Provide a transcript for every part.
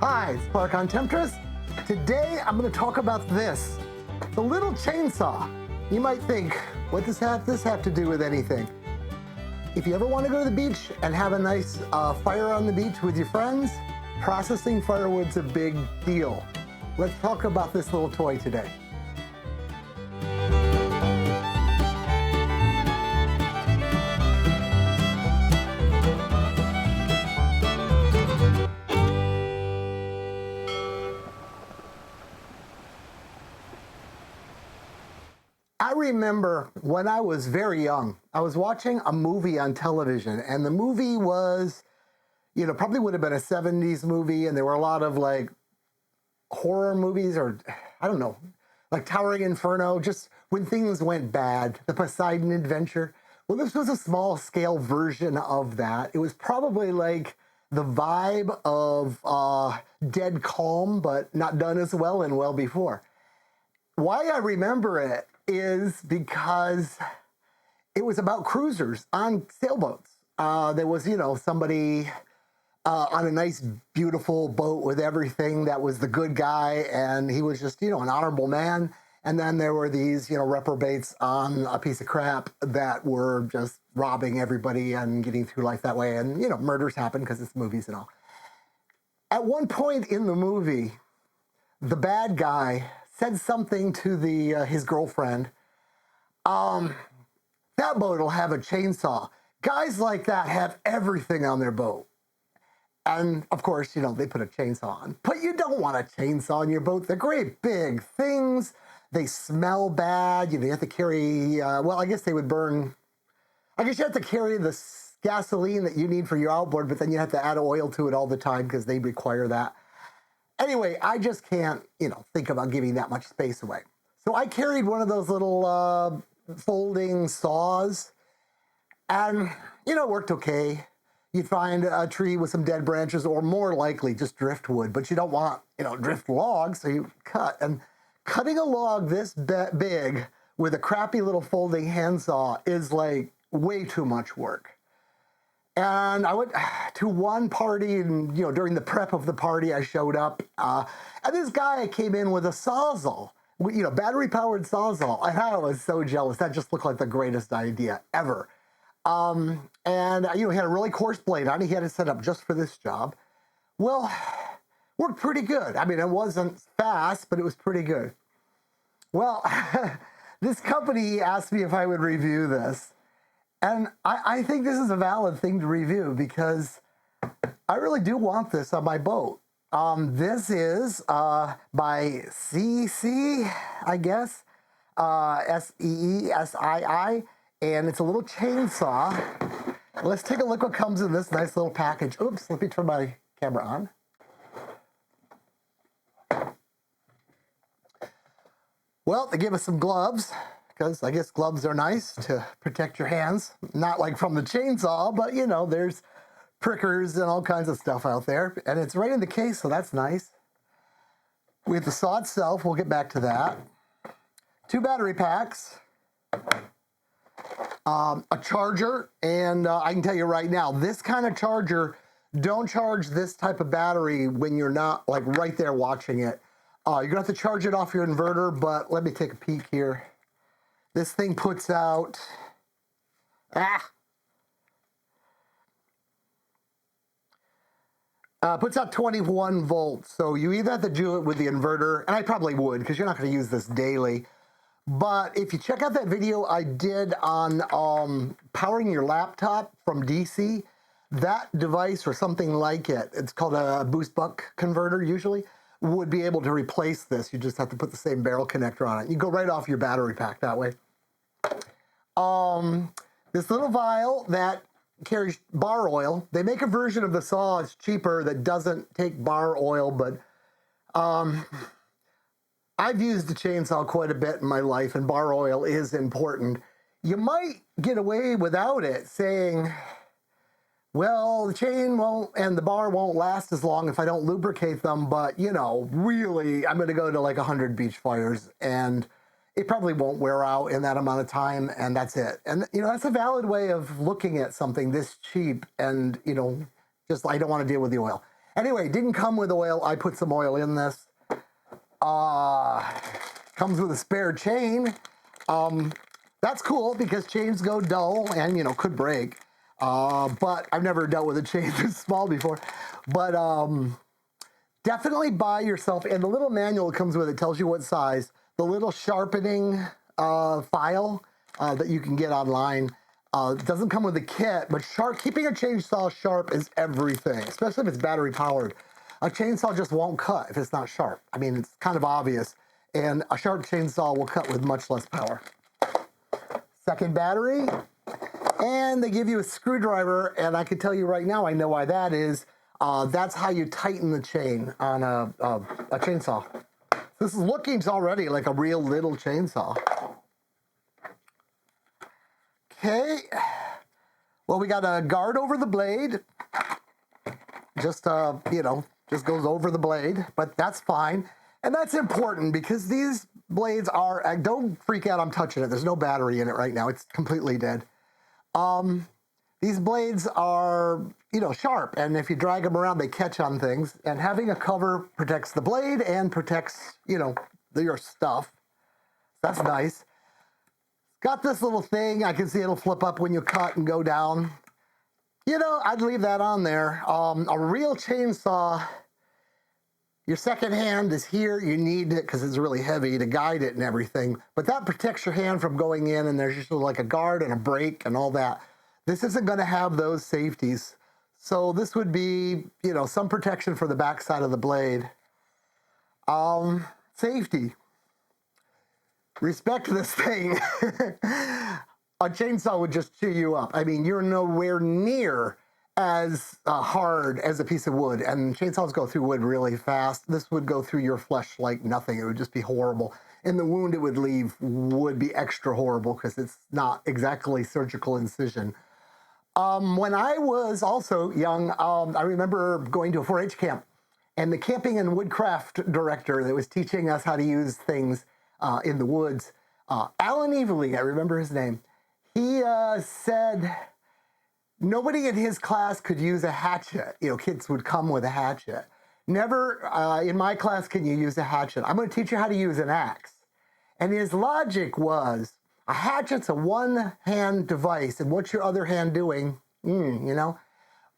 Hi, Spark on Temptress. Today I'm going to talk about this, the little chainsaw. You might think, what does this have to do with anything? If you ever want to go to the beach and have a nice fire on the beach with your friends, processing firewood's a big deal. Let's talk about this little toy today. I remember when I was very young, I was watching a movie on television, and the movie was, probably would have been a 70s movie, and there were a lot of like horror movies, or I don't know, like Towering Inferno, just when things went bad, the Poseidon Adventure. Well, this was a small scale version of that. It was probably like the vibe of Dead Calm, but not done as well and well before. Why I remember it is because it was about cruisers on sailboats. There was, somebody on a nice, beautiful boat with everything that was the good guy, and he was just, an honorable man. And then there were these, reprobates on a piece of crap that were just robbing everybody and getting through life that way. And, murders happen because it's movies and all. At one point in the movie, the bad guy said something to his girlfriend. That boat will have a chainsaw. Guys like that have everything on their boat. And of course, they put a chainsaw on. But you don't want a chainsaw on your boat. They're great big things. They smell bad. You have to carry, I guess they would burn. I guess you have to carry the gasoline that you need for your outboard, but then you have to add oil to it all the time because they require that. Anyway, I just can't, think about giving that much space away. So I carried one of those little folding saws, and, it worked okay. You'd find a tree with some dead branches, or more likely just driftwood, but you don't want, drift logs, so you cut. And cutting a log this big with a crappy little folding handsaw is like way too much work. And I went to one party, and during the prep of the party, I showed up, and this guy came in with a Sawzall, battery-powered Sawzall, and I was so jealous. That just looked like the greatest idea ever. And he had a really coarse blade on. He had it set up just for this job. Well, worked pretty good. I mean, it wasn't fast, but it was pretty good. Well, this company asked me if I would review this. And I think this is a valid thing to review because I really do want this on my boat. This is by Seesii, I guess, Seesii, and it's a little chainsaw. Let's take a look what comes in this nice little package. Oops, let me turn my camera on. Well, they gave us some gloves, because I guess gloves are nice to protect your hands. Not like from the chainsaw, but there's prickers and all kinds of stuff out there. And it's right in the case, so that's nice. We have the saw itself, we'll get back to that. 2 battery packs, a charger, and I can tell you right now, this kind of charger, don't charge this type of battery when you're not like right there watching it. You're gonna have to charge it off your inverter, but let me take a peek here. This thing puts out, puts out 21 volts. So you either have to do it with the inverter, and I probably would because you're not going to use this daily. But if you check out that video I did on powering your laptop from DC, that device or something like it, it's called a boost buck converter usually, would be able to replace this. You just have to put the same barrel connector on it. You go right off your battery pack that way. This little vial that carries bar oil. They make a version of the saw, it's cheaper, that doesn't take bar oil, but I've used the chainsaw quite a bit in my life, and bar oil is important. You might get away without it, saying, well, the chain won't and the bar won't last as long if I don't lubricate them, but, really, I'm going to go to like 100 beach fires, and it probably won't wear out in that amount of time, and that's it. And, that's a valid way of looking at something this cheap and, just I don't want to deal with the oil. Anyway, didn't come with oil. I put some oil in this. Comes with a spare chain. That's cool because chains go dull and, you know, could break. But I've never dealt with a chain this small before. But definitely buy yourself, and the little manual that comes with it tells you what size, the little sharpening file that you can get online. Doesn't come with a kit, but keeping a chainsaw sharp is everything, especially if it's battery powered. A chainsaw just won't cut if it's not sharp. I mean, it's kind of obvious, and a sharp chainsaw will cut with much less power. Second battery, and they give you a screwdriver, and I can tell you right now, I know why that is. That's how you tighten the chain on a chainsaw. This is looking already like a real little chainsaw. Okay, well, we got a guard over the blade. Just, you know, just goes over the blade, but that's fine. And that's important because these blades are, don't freak out, I'm touching it. There's no battery in it right now. It's completely dead. These blades are, you know, sharp, and if you drag them around, they catch on things. And having a cover protects the blade and protects, you know, your stuff. That's nice. Got this little thing. I can see it'll flip up when you cut and go down. You know, I'd leave that on there. A real chainsaw, your second hand is here. You need it because it's really heavy to guide it and everything. But that protects your hand from going in, and there's just like a guard and a brake and all that. This isn't going to have those safeties. So this would be, you know, some protection for the backside of the blade. Safety. Respect this thing. A chainsaw would just chew you up. I mean, you're nowhere near as hard as a piece of wood, and chainsaws go through wood really fast. This would go through your flesh like nothing. It would just be horrible. And the wound it would leave would be extra horrible because it's not exactly surgical incision. When I was also young, I remember going to a 4-H camp, and the camping and woodcraft director that was teaching us how to use things in the woods, Alan Everly, I remember his name, he said nobody in his class could use a hatchet. You know, kids would come with a hatchet. Never in my class can you use a hatchet. I'm going to teach you how to use an axe. And his logic was, a hatchet's a one-hand device, and what's your other hand doing? You know?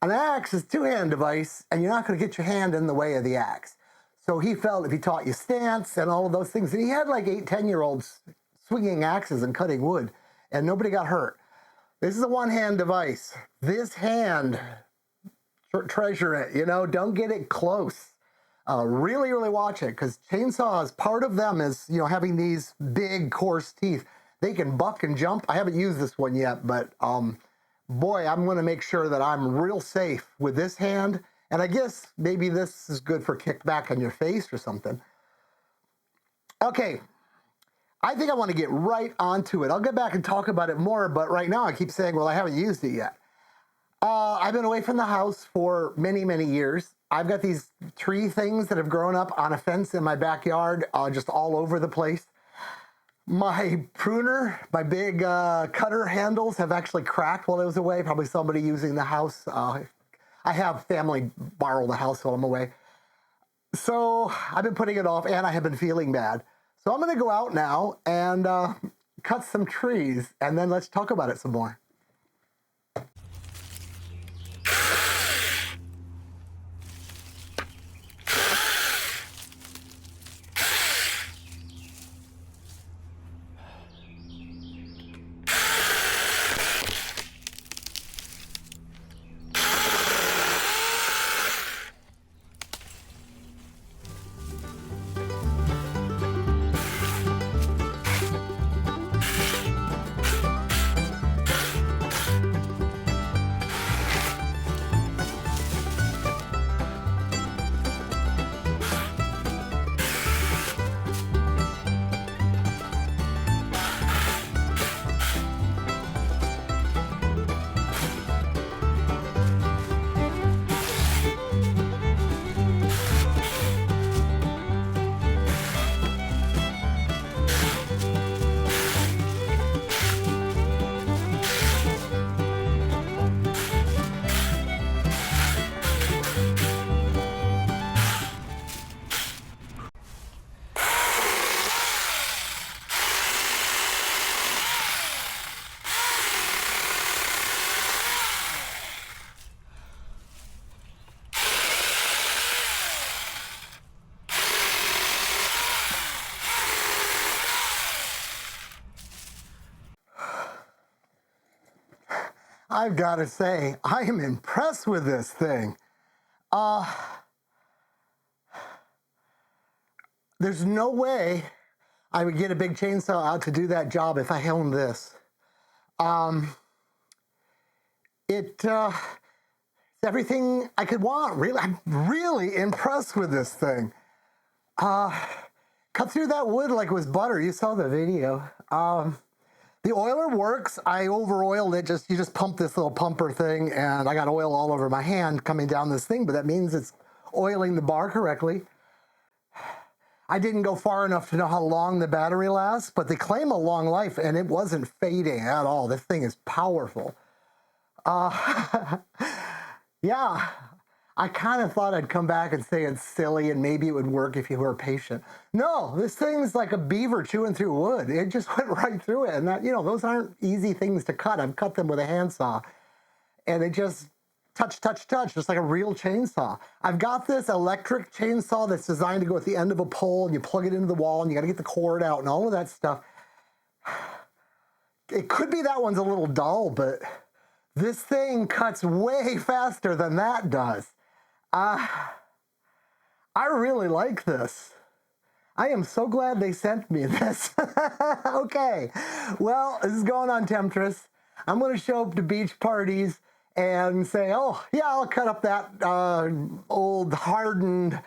An axe is a two-hand device, and you're not going to get your hand in the way of the axe. So he felt if he taught you stance and all of those things, and he had like 8, 10-year-olds swinging axes and cutting wood, and nobody got hurt. This is a one-hand device. This hand, treasure it, you know, don't get it close. Really, really watch it, because chainsaws, part of them is, you know, having these big, coarse teeth. They can buck and jump. I haven't used this one yet, but boy, I'm going to make sure that I'm real safe with this hand. And I guess maybe this is good for kickback on your face or something. Okay, I think I want to get right onto it. I'll get back and talk about it more, but right now I keep saying, well, I haven't used it yet. I've been away from the house for many, many years. I've got these tree things that have grown up on a fence in my backyard, just all over the place. My pruner, my big cutter handles have actually cracked while I was away. Probably somebody using the house. I have family borrow the house while I'm away. So I've been putting it off, and I have been feeling bad. So I'm going to go out now and cut some trees, and then let's talk about it some more. I've got to say, I am impressed with this thing. There's no way I would get a big chainsaw out to do that job if I owned this. It's everything I could want. Really, I'm really impressed with this thing. Cut through that wood like it was butter. You saw the video. The oiler works. I over-oiled it. You just pump this little pumper thing, and I got oil all over my hand coming down this thing, but that means it's oiling the bar correctly. I didn't go far enough to know how long the battery lasts, but they claim a long life, and it wasn't fading at all. This thing is powerful. Yeah, I kind of thought I'd come back and say it's silly and maybe it would work if you were patient. No, this thing's like a beaver chewing through wood. It just went right through it. And that, those aren't easy things to cut. I've cut them with a handsaw. And it just touch, just like a real chainsaw. I've got this electric chainsaw that's designed to go at the end of a pole, and you plug it into the wall, and you got to get the cord out and all of that stuff. It could be that one's a little dull, but this thing cuts way faster than that does. I really like this. I am so glad they sent me this. Okay, well, this is going on Temptress. I'm going to show up to beach parties and say, oh, yeah, I'll cut up that old hardened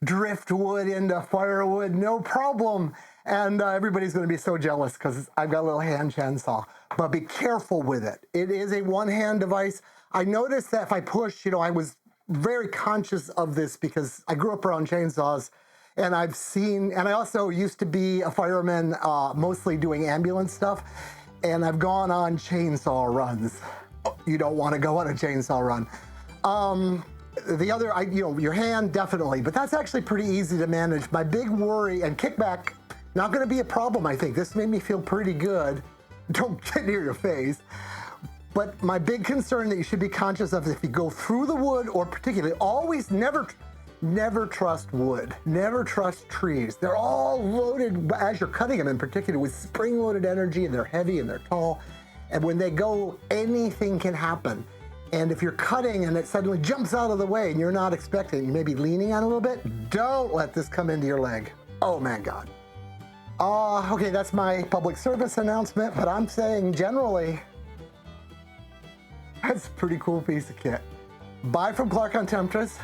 driftwood into firewood, no problem. And everybody's going to be so jealous because I've got a little hand chainsaw. But be careful with it. It is a one-hand device. I noticed that if I push, I was very conscious of this because I grew up around chainsaws, and I also used to be a fireman, mostly doing ambulance stuff, and I've gone on chainsaw runs. You don't want to go on a chainsaw run. The other, your hand, definitely, but that's actually pretty easy to manage. My big worry, and kickback, not going to be a problem, I think. This made me feel pretty good. Don't get near your face. But my big concern that you should be conscious of is if you go through the wood, or particularly, always never trust wood. Never trust trees. They're all loaded, as you're cutting them in particular, with spring-loaded energy, and they're heavy and they're tall. And when they go, anything can happen. And if you're cutting and it suddenly jumps out of the way and you're not expecting, you may be leaning on it a little bit, don't let this come into your leg. Oh my God. Okay, that's my public service announcement, but I'm saying generally, that's a pretty cool piece of kit. Bye from Clark on Temptress.